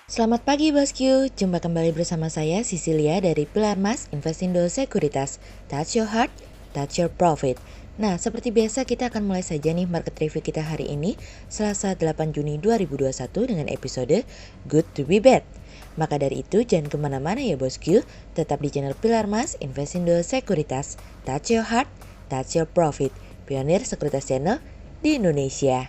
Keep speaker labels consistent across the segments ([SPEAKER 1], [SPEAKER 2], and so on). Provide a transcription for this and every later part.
[SPEAKER 1] Selamat pagi bosku, jumpa kembali bersama saya Cecilia dari Pilar Mas Investindo Sekuritas. Touch your heart, touch your profit. Nah, seperti biasa kita akan mulai saja nih market review kita hari ini, Selasa 8 Juni 2021 dengan episode Good to be Bad. Maka dari itu jangan kemana-mana ya bosku, tetap di channel Pilar Mas Investindo Sekuritas. Touch your heart, touch your profit. Pionir Sekuritas Channel di Indonesia.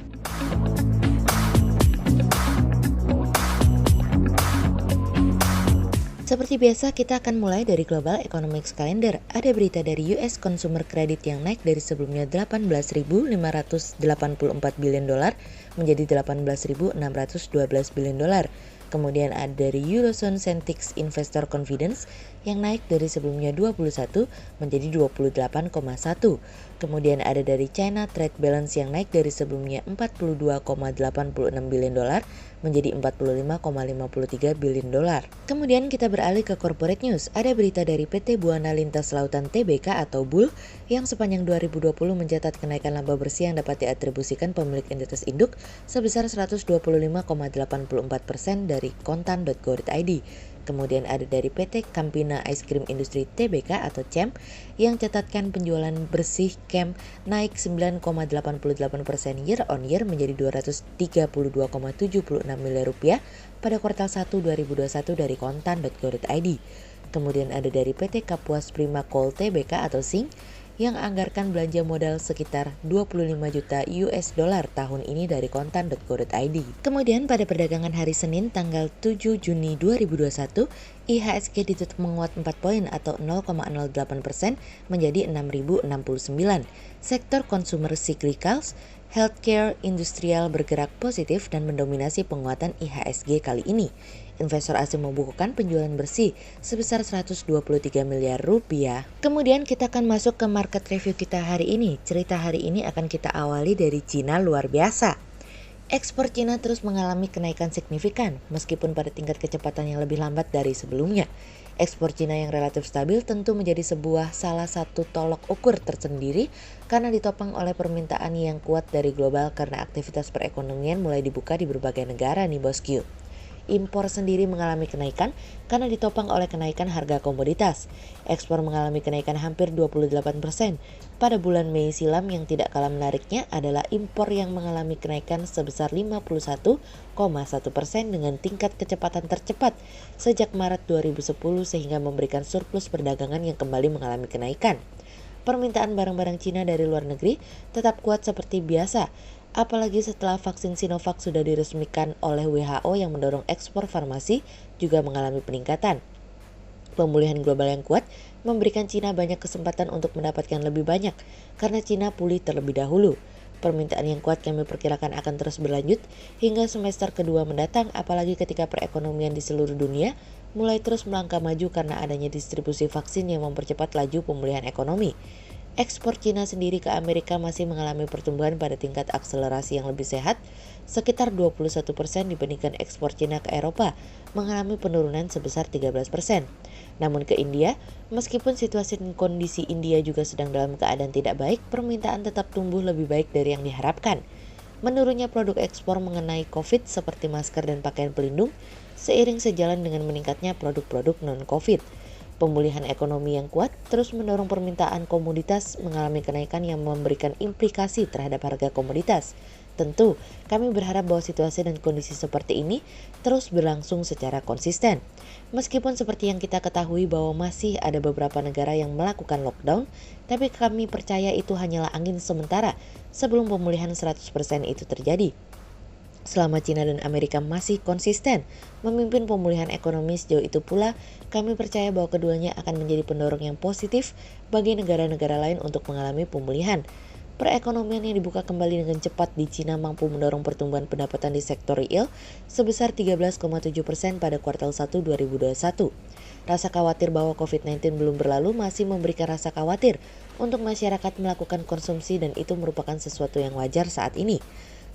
[SPEAKER 1] Seperti biasa, kita akan mulai dari Global Economics Calendar. Ada berita dari US Consumer Credit yang naik dari sebelumnya 18.584 billion dolar menjadi 18.612 billion dolar. Kemudian ada dari Eurozone Sentix Investor Confidence yang naik dari sebelumnya 21 menjadi 28,1. Kemudian ada dari China Trade Balance yang naik dari sebelumnya 42,86 billion dolar menjadi 45,53 billion dolar. Kemudian kita beralih ke corporate news. Ada berita dari PT Buana Lintas Lautan Tbk atau BUL yang sepanjang 2020 mencatat kenaikan laba bersih yang dapat diatribusikan pemilik entitas induk sebesar 125,84% dari kontan.go.id. Kemudian ada dari PT Campina Ice Cream Industry Tbk atau CEM yang catatkan penjualan bersih CAM naik 9,88% year on year menjadi 232,76 miliar rupiah pada kuartal 1 2021 dari kontan.go.id. Kemudian ada dari PT Kapuas Prima Coal Tbk atau SING yang anggarkan belanja modal sekitar 25 juta US dollar tahun ini dari kontan.go.id. Kemudian pada perdagangan hari Senin tanggal 7 Juni 2021, IHSG ditutup menguat 4 poin atau 0,08% menjadi 6.069. Sektor consumer cyclicals, healthcare, industrial bergerak positif dan mendominasi penguatan IHSG kali ini. Investor asing membukukan penjualan bersih sebesar 123 miliar rupiah. Kemudian kita akan masuk ke market review kita hari ini. Cerita hari ini akan kita awali dari Cina luar biasa. Ekspor Cina terus mengalami kenaikan signifikan meskipun pada tingkat kecepatan yang lebih lambat dari sebelumnya. Ekspor Cina yang relatif stabil tentu menjadi salah satu tolok ukur tersendiri karena ditopang oleh permintaan yang kuat dari global karena aktivitas perekonomian mulai dibuka di berbagai negara nih bosku. Impor sendiri mengalami kenaikan karena ditopang oleh kenaikan harga komoditas. Ekspor mengalami kenaikan hampir 28%. Pada bulan Mei silam yang tidak kalah menariknya adalah impor yang mengalami kenaikan sebesar 51,1% dengan tingkat kecepatan tercepat sejak Maret 2010 sehingga memberikan surplus perdagangan yang kembali mengalami kenaikan. Permintaan barang-barang Cina dari luar negeri tetap kuat seperti biasa, apalagi setelah vaksin Sinovac sudah diresmikan oleh WHO yang mendorong ekspor farmasi juga mengalami peningkatan. Pemulihan global yang kuat memberikan Cina banyak kesempatan untuk mendapatkan lebih banyak karena Cina pulih terlebih dahulu. Permintaan yang kuat kami perkirakan akan terus berlanjut hingga semester kedua mendatang, apalagi ketika perekonomian di seluruh dunia mulai terus melangkah maju karena adanya distribusi vaksin yang mempercepat laju pemulihan ekonomi. Ekspor Cina sendiri ke Amerika masih mengalami pertumbuhan pada tingkat akselerasi yang lebih sehat, sekitar 21% dibandingkan ekspor Cina ke Eropa, mengalami penurunan sebesar 13%. Namun ke India, meskipun situasi dan kondisi India juga sedang dalam keadaan tidak baik, permintaan tetap tumbuh lebih baik dari yang diharapkan. Menurunnya produk ekspor mengenai COVID seperti masker dan pakaian pelindung, seiring sejalan dengan meningkatnya produk-produk non-COVID. Pemulihan ekonomi yang kuat terus mendorong permintaan komoditas mengalami kenaikan yang memberikan implikasi terhadap harga komoditas. Tentu, kami berharap bahwa situasi dan kondisi seperti ini terus berlangsung secara konsisten. Meskipun seperti yang kita ketahui bahwa masih ada beberapa negara yang melakukan lockdown, tapi kami percaya itu hanyalah angin sementara sebelum pemulihan 100% itu terjadi. Selama Cina dan Amerika masih konsisten memimpin pemulihan ekonomi sejauh itu pula, kami percaya bahwa keduanya akan menjadi pendorong yang positif bagi negara-negara lain untuk mengalami pemulihan. Perekonomian yang dibuka kembali dengan cepat di Cina mampu mendorong pertumbuhan pendapatan di sektor real sebesar 13,7% pada kuartal 1 2021. Rasa khawatir bahwa COVID-19 belum berlalu masih memberikan rasa khawatir untuk masyarakat melakukan konsumsi dan itu merupakan sesuatu yang wajar saat ini.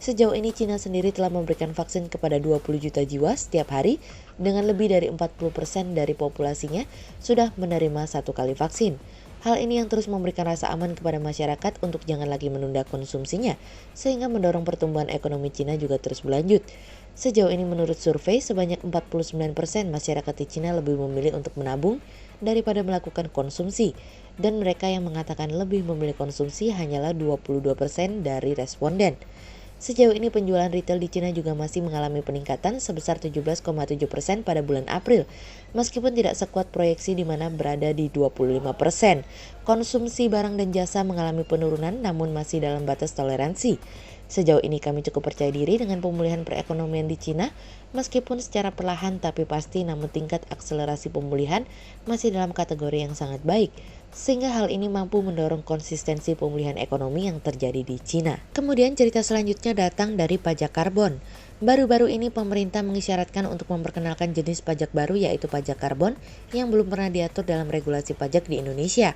[SPEAKER 1] Sejauh ini Cina sendiri telah memberikan vaksin kepada 20 juta jiwa setiap hari dengan lebih dari 40% dari populasinya sudah menerima satu kali vaksin. Hal ini yang terus memberikan rasa aman kepada masyarakat untuk jangan lagi menunda konsumsinya, sehingga mendorong pertumbuhan ekonomi Cina juga terus berlanjut. Sejauh ini menurut survei, sebanyak 49% masyarakat di Cina lebih memilih untuk menabung daripada melakukan konsumsi, dan mereka yang mengatakan lebih memilih konsumsi hanyalah 22% dari responden. Sejauh ini penjualan retail di Cina juga masih mengalami peningkatan sebesar 17,7% pada bulan April, meskipun tidak sekuat proyeksi di mana berada di 25%. Konsumsi barang dan jasa mengalami penurunan namun masih dalam batas toleransi. Sejauh ini kami cukup percaya diri dengan pemulihan perekonomian di Cina, meskipun secara perlahan tapi pasti, namun tingkat akselerasi pemulihan masih dalam kategori yang sangat baik, sehingga hal ini mampu mendorong konsistensi pemulihan ekonomi yang terjadi di Cina. Kemudian cerita selanjutnya datang dari pajak karbon. Baru-baru ini pemerintah mengisyaratkan untuk memperkenalkan jenis pajak baru, yaitu pajak karbon yang belum pernah diatur dalam regulasi pajak di Indonesia.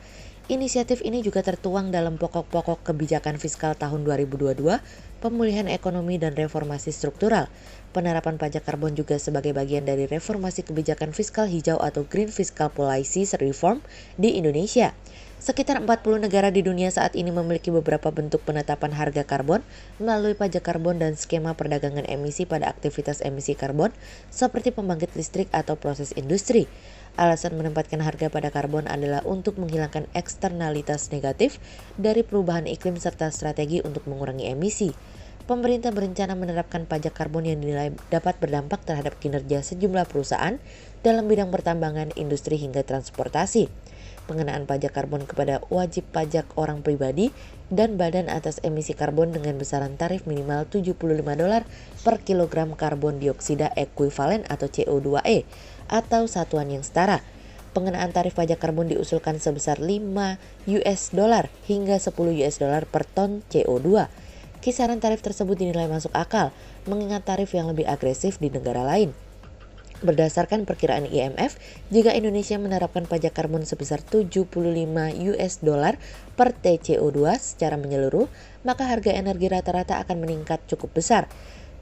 [SPEAKER 1] Inisiatif ini juga tertuang dalam pokok-pokok kebijakan fiskal tahun 2022, pemulihan ekonomi dan reformasi struktural. Penerapan pajak karbon juga sebagai bagian dari reformasi kebijakan fiskal hijau atau Green Fiscal Policy Reform di Indonesia. Sekitar 40 negara di dunia saat ini memiliki beberapa bentuk penetapan harga karbon melalui pajak karbon dan skema perdagangan emisi pada aktivitas emisi karbon seperti pembangkit listrik atau proses industri. Alasan menempatkan harga pada karbon adalah untuk menghilangkan eksternalitas negatif dari perubahan iklim serta strategi untuk mengurangi emisi. Pemerintah berencana menerapkan pajak karbon yang dinilai dapat berdampak terhadap kinerja sejumlah perusahaan dalam bidang pertambangan, industri hingga transportasi. Pengenaan pajak karbon kepada wajib pajak orang pribadi dan badan atas emisi karbon dengan besaran tarif minimal $75 per kilogram karbon dioksida ekuivalen atau CO2e atau satuan yang setara. Pengenaan tarif pajak karbon diusulkan sebesar $5 hingga $10 per ton CO2. Kisaran tarif tersebut dinilai masuk akal, mengingat tarif yang lebih agresif di negara lain. Berdasarkan perkiraan IMF, jika Indonesia menerapkan pajak karbon sebesar $75 per TCO2 secara menyeluruh, maka harga energi rata-rata akan meningkat cukup besar.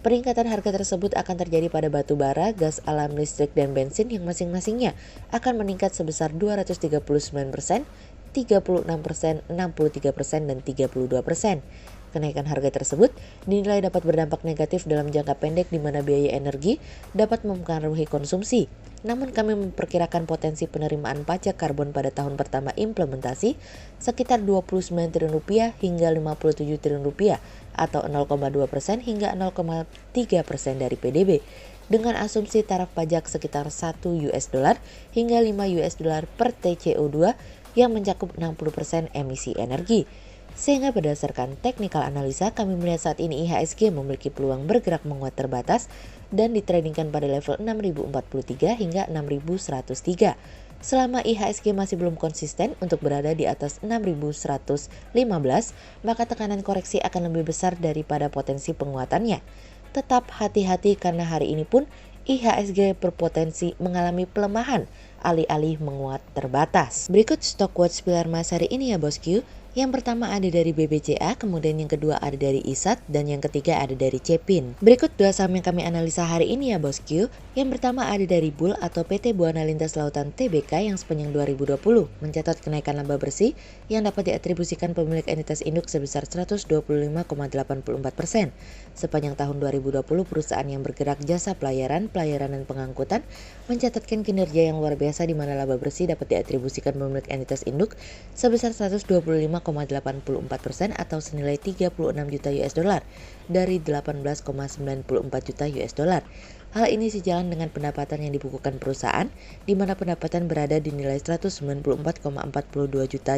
[SPEAKER 1] Peningkatan harga tersebut akan terjadi pada batu bara, gas alam, listrik, dan bensin yang masing-masingnya akan meningkat sebesar 239%, 36%, 63%, dan 32%. Kenaikan harga tersebut dinilai dapat berdampak negatif dalam jangka pendek di mana biaya energi dapat mempengaruhi konsumsi. Namun kami memperkirakan potensi penerimaan pajak karbon pada tahun pertama implementasi sekitar Rp29 triliun hingga Rp57 triliun atau 0,2% hingga 0,3% dari PDB, dengan asumsi taraf pajak sekitar $1 hingga $5 per TCO2 yang mencakup 60% emisi energi. Sehingga berdasarkan technical analisa, kami melihat saat ini IHSG memiliki peluang bergerak menguat terbatas dan ditradingkan pada level 6043 hingga 6103. Selama IHSG masih belum konsisten untuk berada di atas 6115, maka tekanan koreksi akan lebih besar daripada potensi penguatannya. Tetap hati-hati karena hari ini pun IHSG berpotensi mengalami pelemahan alih-alih menguat terbatas. Berikut stock watch pilar emas hari ini ya bosku. Yang pertama ada dari BBCA, kemudian yang kedua ada dari ISAT, dan yang ketiga ada dari Cepin. Berikut dua saham yang kami analisa hari ini ya bosku. Yang pertama ada dari Bull atau PT Buana Lintas Lautan Tbk yang sepanjang 2020 mencatat kenaikan laba bersih yang dapat diatribusikan pemilik entitas induk sebesar 125,84%. Sepanjang tahun 2020, perusahaan yang bergerak jasa pelayaran, dan pengangkutan mencatatkan kinerja yang luar biasa di mana laba bersih dapat diatribusikan pemilik entitas induk sebesar 125,84% atau senilai $36 juta dari $18,94 juta. Hal ini sejalan dengan pendapatan yang dibukukan perusahaan, di mana pendapatan berada di nilai $194,42 juta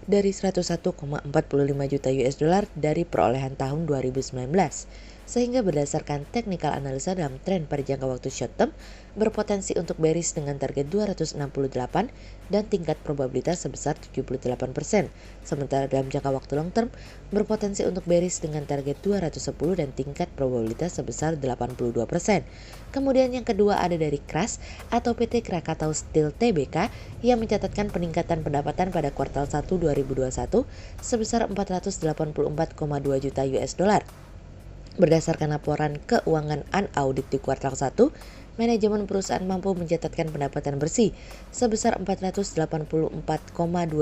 [SPEAKER 1] dari $101,45 juta dari perolehan tahun 2019. Sehingga berdasarkan technical analisa dalam tren pada jangka waktu short term berpotensi untuk bearish dengan target 268 dan tingkat probabilitas sebesar 78%. Sementara dalam jangka waktu long term berpotensi untuk bearish dengan target 210 dan tingkat probabilitas sebesar 82%. Kemudian yang kedua ada dari KRAS atau PT Krakatau Steel Tbk yang mencatatkan peningkatan pendapatan pada kuartal 1 2021 sebesar $484,2 juta. Berdasarkan laporan keuangan unaudit di kuartal 1, manajemen perusahaan mampu mencatatkan pendapatan bersih sebesar 484,2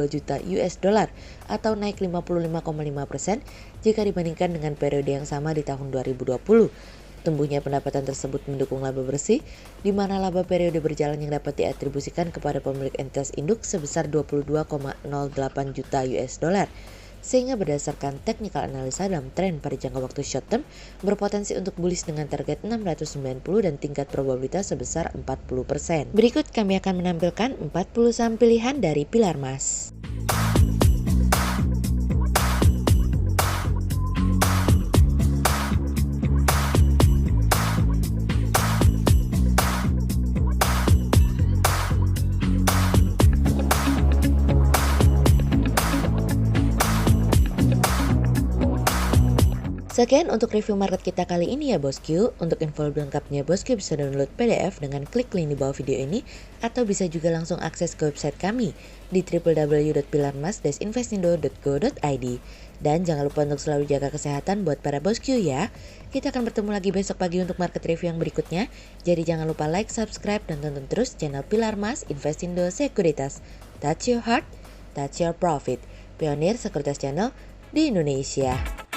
[SPEAKER 1] juta US dollar atau naik 55,5% jika dibandingkan dengan periode yang sama di tahun 2020. Tumbuhnya pendapatan tersebut mendukung laba bersih, di mana laba periode berjalan yang dapat diatribusikan kepada pemilik entitas induk sebesar 22,08 juta US dollar. Sehingga berdasarkan technical analisa dalam tren pada jangka waktu short term berpotensi untuk bullish dengan target 690 dan tingkat probabilitas sebesar 40%. Berikut kami akan menampilkan 40 saham pilihan dari Pilar Mas. Sekian untuk review market kita kali ini ya bosku. Untuk info lebih lengkapnya bosku bisa download PDF dengan klik link di bawah video ini atau bisa juga langsung akses ke website kami di www.pilarmas-investindo.co.id. Dan jangan lupa untuk selalu jaga kesehatan buat para bosku ya. Kita akan bertemu lagi besok pagi untuk market review yang berikutnya. Jadi jangan lupa like, subscribe, dan tonton terus channel Pilar Mas Investindo Sekuritas. Touch your heart, touch your profit. Pionir Sekuritas Channel di Indonesia.